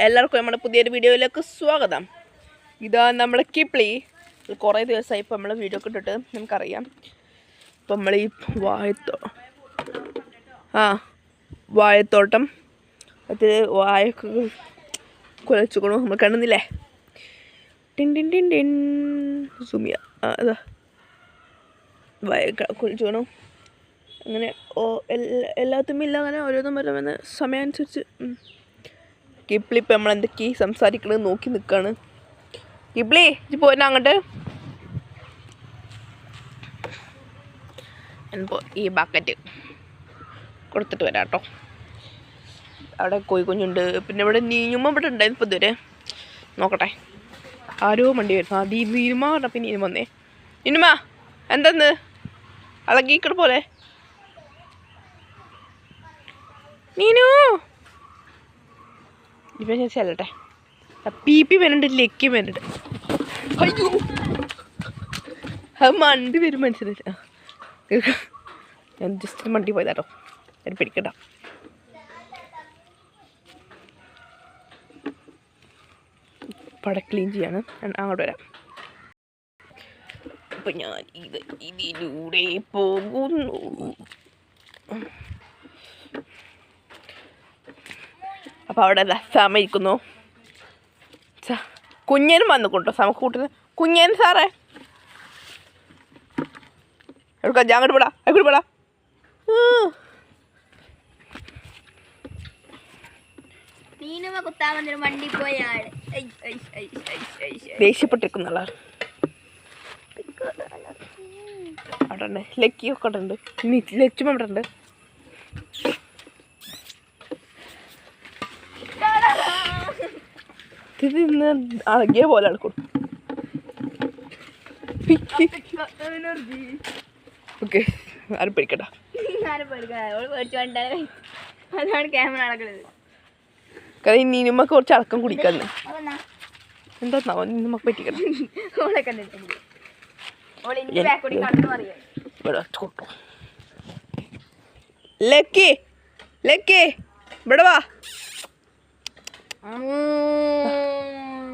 എല്ലാവർക്കും നമ്മുടെ പുതിയൊരു വീഡിയോയിലേക്ക് സ്വാഗതം. ഇതാ നമ്മുടെ കിപ്ലി. കുറേ ദിവസമായി ഇപ്പോൾ നമ്മൾ വീഡിയോ ഒക്കെ ഇട്ടിട്ട് നമുക്കറിയാം. ഇപ്പം നമ്മൾ ഈ വാഴത്തോട്ടം അത് വാഴക്ക് കുലച്ചുകൊണ്ടു നമ്മൾ കാണുന്നില്ലേ? Tin tin tin tin Sumiya അതാ വാഴ കുലച്ചുകൊണ്ടു. അങ്ങനെ എല്ലാത്തും ഇല്ല, അങ്ങനെ ഓരോന്നും വരുമെന്ന് സമയം അനുസരിച്ച് കിപ്ലി ഇപ്പം നമ്മളെന്തൊക്കെയാണ് സംസാരിക്കണത് നോക്കി നിൽക്കുകയാണ്. കിപ്ലി ഇത് പോരുന്ന അങ്ങോട്ട്. ഞാനിപ്പോൾ ഈ ബക്കറ്റ് കൊടുത്തിട്ട് വരാം കേട്ടോ. അവിടെ കോഴിക്കുഞ്ഞുണ്ട്, പിന്നെ ഇവിടെ നീനുമ്മ ഇവിടെ ഉണ്ടായിരുന്നു ഇപ്പോൾ ഇതുവരെ. നോക്കട്ടെ, ആരോ വണ്ടി വരുന്നു. അത് ഈ നീനുമ്മ പറഞ്ഞപ്പോൾ നീനും വന്നേ. നീനുമ്മ എന്തെന്ന് അളകിക്കട പോലെ. നീനു ഇപ്പം ഞാൻ ചെല്ലട്ടെ. പീപ്പി വരുന്നുണ്ട്, ലക്കി വരുന്നുണ്ട്. അയ്യോ അത് മണ്ടി വരും മനസ്സിലായില്ല. ഞാൻ ജസ്റ്റ് മണ്ടി പോയതാട്ടോ, ഞാൻ പിടിക്കണ്ട. പട ക്ലീൻ ചെയ്യാണ്, അങ്ങോട്ട് വരാം. അപ്പം ഞാൻ ഇതിലൂടെ പോകുന്നു. അപ്പോൾ അവിടെ സമ ഇരിക്കുന്നു. കുഞ്ഞനും വന്നു കൊണ്ടോ സമ കൂട്ടുന്നത്. കുഞ്ഞൻ സാറേ എടുക്കാം, ഞാൻ അങ്ങോട്ട് വിടാം, അങ്ങോട്ട് വിടാം. ദേഷ്യപ്പെട്ടിരിക്കുന്ന അവിടെ ഉണ്ട്, ലക്കിയൊക്കെ അവിടെ ഉണ്ട്, ലച്ചും അവിടെ ഉണ്ട്. ഇത് ഇന്ന് അളകിയ പോലെ എടുക്കും. ഓക്കെ, ആരും പേടിക്കണ്ട. കാരണം നീനുമ്മക്ക് കുറച്ച് അടക്കം കുടിക്കാന്ന്. എന്താ നീനുമ്മക്ക് പറ്റിക്കണം. ലക്കി ലക്കി ഇവിടെ വാ.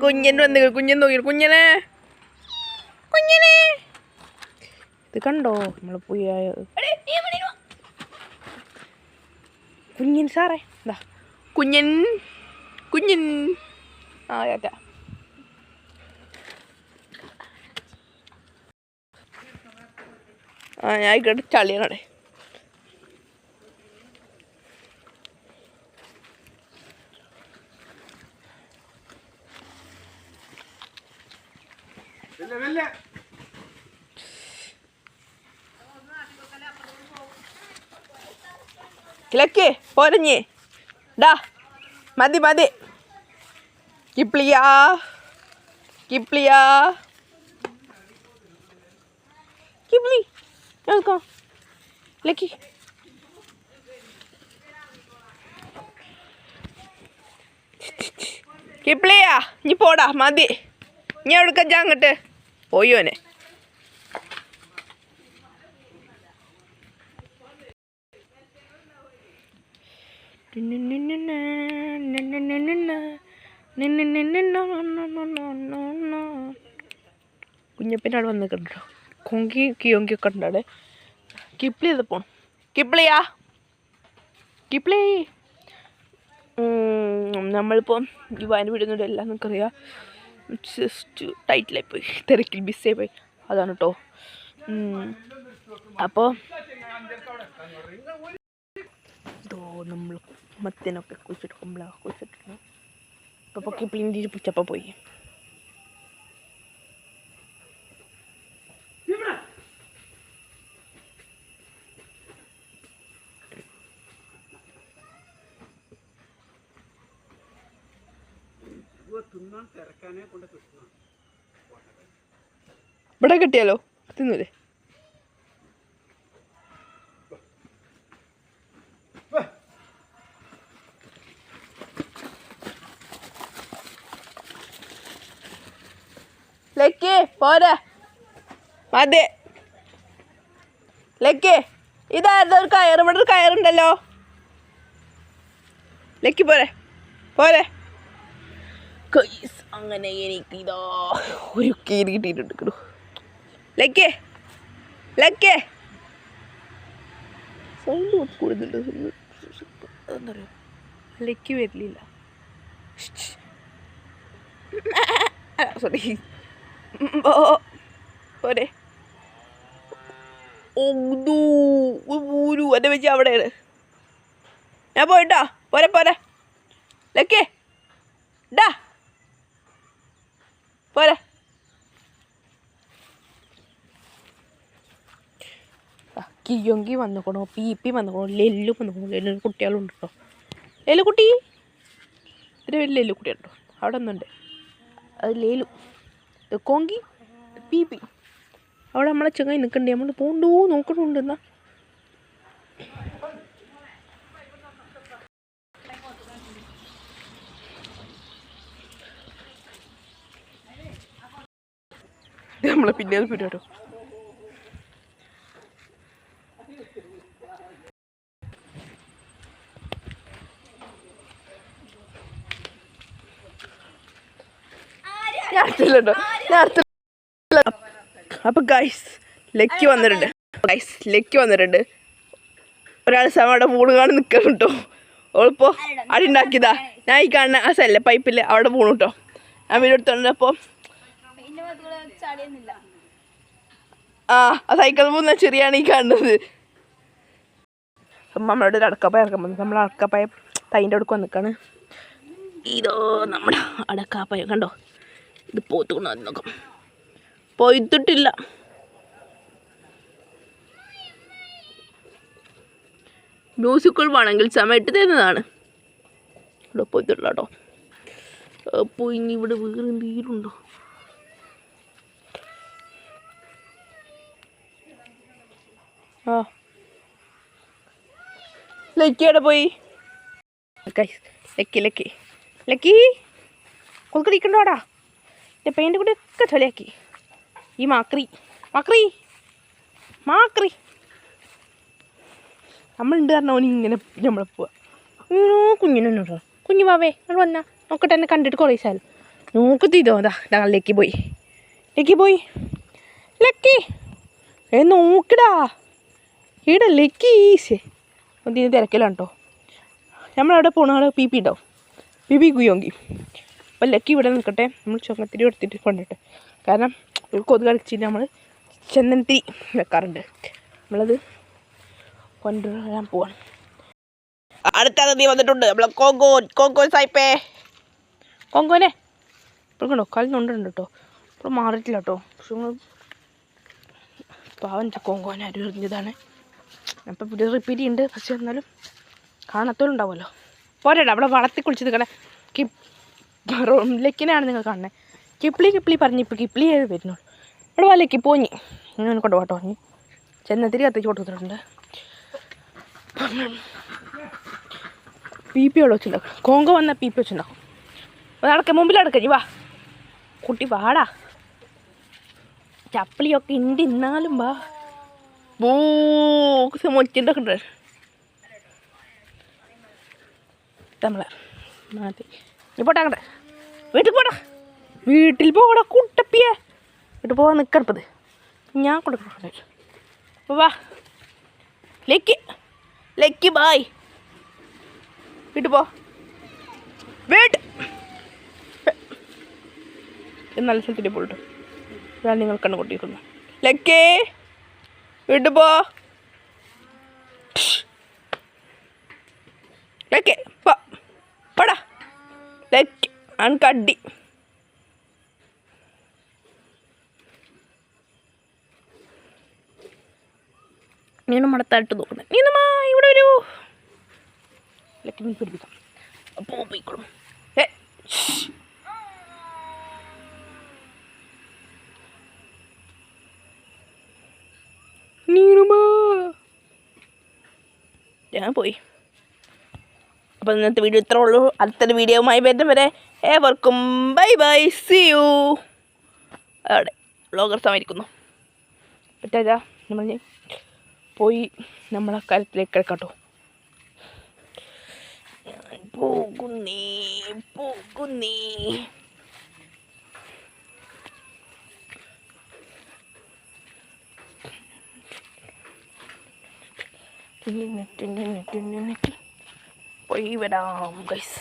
കുഞ്ഞൻ വന്ന്, കുഞ്ഞൻ നോക്കി. കുഞ്ഞനെ കുഞ്ഞനെ ഇത് കണ്ടോ നമ്മൾ പോയി. കുഞ്ഞൻ സാറേ എന്താ കുഞ്ഞൻ കുഞ്ഞൻ. ഞാൻ ആയിക്കോട്ടെ, ചളിയാണവിടെ. കിളക്കേ പോരഞ്ഞേ ഡാ, മതി മതി. കിപ്ലിയാ കിപ്ലിയാ കിപ്ലി നോക്കോ ലക്കി. കിപ്ലിയാ നീ പോടാ, മതി. ഞാൻ എടുക്കാം, അങ്ങോട്ട് പോയോനെ. കുഞ്ഞപ്പൻ്റെ അവിടെ വന്ന് കണ്ടോ, കൊങ്കി കിയോങ്കിയൊക്കെ ഉണ്ട് അവിടെ. കിപ്ലി ഇത് പോണം. കിപ്ലിയാ കിപ്ലി. നമ്മളിപ്പോൾ ഈ വായന വിടുന്നുണ്ട്, എല്ലാം നമുക്കറിയാം. ജസ്റ്റ് ടൈറ്റിലായി പോയി, തിരക്കിൽ ബിസിയായി പോയി, അതാണ് കേട്ടോ. അപ്പോൾ ഇതോ നമ്മൾ മത്തനൊക്കെ കുഴിച്ചിട്ട് കുമ്പളൊക്കെ കുഴിച്ചിട്ടുണ്ട്. അപ്പോൾ കിപ്ലിൻ്റെ പിടിച്ചപ്പോൾ പോയി. ഇവിടെ കിട്ടിയാലോ തിന്നൂലേ? ലക്കി പോരെ, മതി. ലക്കി ഇതായിരുന്നു ഒരു കയർ, ഇവിടെ ഒരു കയറുണ്ടല്ലോ. ലക്കി പോരെ പോരെ. ഗയ്സ് അങ്ങനെ എനിക്ക് ഇതാ ഒരു കേരി കിട്ടിയിട്ടുണ്ട്. ലക്കേ ലക്കേ സൗണ്ട് കൂടുന്നുണ്ട്. എന്താ പറയുക, ലക്കി വരില്ല. സോറി പോരെ. എൻ്റെ വെച്ച് അവിടെയാണ്. ഞാൻ പോയിട്ടോ. പോരെ പോരെ ലക്കേ ഡാ പോരെ. കിയൊങ്കി വന്നിക്കണോ, പി വന്നിക്കണോ, ലെല്ലു വന്നിക്കണോ. ലെല്ലു കുട്ടികളുണ്ട് കേട്ടോ. ലേലു കുട്ടി ഇതിന് വലിയ ലേലു കുട്ടിയുണ്ടോ അവിടെ ഒന്നുണ്ട്. അത് ലേലു, കൊങ്കി, പി അവിടെ നമ്മളെ ചങ്ങായി നിൽക്കണ്ടേ. നമ്മൾ പോണ്ടോ നോക്കണുണ്ട്. എന്നാ നമ്മളെ പിന്നെ പിന്നോട്ടോ. അപ്പൊ ഗൈസ് ലക്കി വന്നിട്ടുണ്ട്. ഒരാൾ സമയുടെ മൂട് കാണി നിൽക്കണം കേട്ടോ. ഓളിപ്പോ അടി ഉണ്ടാക്കിയതാ. ഞാൻ ഈ കാണുന്ന ആ സല്ലേ പൈപ്പിൽ അവിടെ പോണു കേട്ടോ. ഞാൻ വീട് എടുത്തോണ്ട്. അപ്പോൾ ആ സൈക്കിൾ പോകുന്ന ചെറിയാണ് ഈ കാണുന്നത്. നമ്മളോട് ഒരു അടക്കാപ്പായ ഇറക്കാൻ വന്നത്. നമ്മൾ അടക്കാപ്പായ തൈൻ്റെ അടുക്ക് വന്നിക്കാണ്. ഇതോ നമ്മുടെ അടക്കാപ്പായ കണ്ടോ. ഇത് പോത്തുകൊണ്ട് നോക്കാം. പോയിട്ടില്ല. മ്യൂസിക്കുകൾ വേണമെങ്കിൽ സമയത്ത് തരുന്നതാണ്. ഇവിടെ പോയിട്ടില്ല കേട്ടോ. അപ്പോൾ ഇനി ഇവിടെ വേറെ എന്തെങ്കിലും ഉണ്ടോ? ആ ലക്കിയുടെ പോയി. ലക്കി കൊൽക്കടിക്കണ്ടോടാ. എൻ്റെ പെയിൻ്റെ കൂടെ ഒക്കെ ചളിയാക്കി. ഈ മാക്രി നമ്മളുണ്ട് കാരണം അവന് ഇങ്ങനെ നമ്മളെ പോവാ. കുഞ്ഞിനോ കുഞ്ഞു വാവേ നമ്മൾ വന്നാ നോക്കട്ടെ. എന്നെ കണ്ടിട്ട് കുറേ സാൽ നോക്കത്തിതോ. അതാ ലക്കി പോയി ലക്കി നോക്കടാ. ഈടെ ലക്കി ഈസേ ഒന്നിന് തിരക്കിലാണ് കേട്ടോ. നമ്മളവിടെ പോണ ആൾ പി ഉണ്ടാവും. പി കുയ്യോങ്കി. അപ്പോൾ ലക്കി ഇവിടെ നിൽക്കട്ടെ. നമ്മൾ ചുവന്നത്തിരി എടുത്തിട്ട് കൊണ്ടിട്ട്. കാരണം ഒരു കൊതുക് കളിച്ചിട്ട് നമ്മൾ ചന്ദനത്തിരി വെക്കാറുണ്ട്. നമ്മളത് കൊണ്ടുവരാൻ പോവാണ്. അടുത്ത അതിഥി വന്നിട്ടുണ്ട്. നമ്മളെ കോങ്കോ സായിപ്പേ. കോങ്കോനെ ഇപ്പോൾ കണ്ടോ കളിന്നുണ്ടുണ്ട് കേട്ടോ. ഇപ്പോൾ മാറിയിട്ടില്ല കേട്ടോ. പക്ഷെ നിങ്ങൾ പാവൻ കോങ്കോനെ ആരും എറിഞ്ഞതാണ്. അപ്പം പുതിയ റിപ്പീറ്റ് ചെയ്യുന്നുണ്ട്. പക്ഷെ എന്നാലും കാണത്തോളുണ്ടാവുമല്ലോ. പോരാടാ അവിടെ വളർത്തി കുളിച്ച് നിൽക്കണേ. ലക്കിനാണ് നിങ്ങൾ കാണുന്നത്. കിപ്ലി പറഞ്ഞിപ്പോൾ കിപ്ലി ഏത് വരുന്നുള്ളൂ. അവിടെ വാ ലക്കി പോഞ്ഞി ഇങ്ങനെ കൊണ്ട് പോട്ടോ. നീ ചെന്നത്തിരി കത്തിച്ച് കൊടുത്തിട്ടുണ്ട്. പി വെച്ചുണ്ടാക്കും. കോങ്കോ വന്നാൽ പി വെച്ചുണ്ടാക്കും. അപ്പോൾ നടക്ക മുമ്പിലടക്ക. നീ വാ കുട്ടി വാടാ. ചപ്പിളിയൊക്കെ ഉണ്ട്. ഇന്നാലും വാ മൊച്ചിണ്ടൊക്കെ ഉണ്ട് നമ്മളെ മാറ്റി. നീ പോട്ടാക്കട്ടെ. വീട്ടിൽ പോടാ കുട്ടപ്പിയെ. വീട്ടിൽ പോകാൻ നിൽക്കണപ്പത് ഞാൻ കൊടുക്കണം. വാ ലക്കി ബായ്. വീട്ടിൽ പോ. നല്ല സ്ഥലത്തിൻ്റെ പോയിട്ട് ഞാൻ നിങ്ങൾ കണ്ണു കൊട്ടിയിരിക്കുന്നു. ലക്കേ വീട്ടിൽ പോ. ലക്കേ പോടാ. ലക്കി അൺകഡി. നീನು മടത്തായിട്ട് നോക്കുന്നത്. നീനമ്മ ഇവിടെ വരൂ. ലക്കി നീ പിടിപ്പിക്കാം. അപ്പോൾ പോയിക്കോളും. ഞാൻ പോയി. അപ്പോൾ ഇന്നത്തെ വീഡിയോ ഇത്രേ ഉള്ളൂ. അടുത്തൊരു വീഡിയോയുമായി വരുന്നവരെ ഏവർക്കും ബൈ ബൈ, സീ യു. അവിടെ വ്ളോഗർ സമയിരിക്കുന്നു. പറ്റാ നമ്മൾ പോയി നമ്മളെ കാര്യത്തിലേക്ക് കിടക്കാട്ടോ. ഞാൻ പോകുന്നേ. നെറ്റ് പോയി വരാം ഗൈസ്.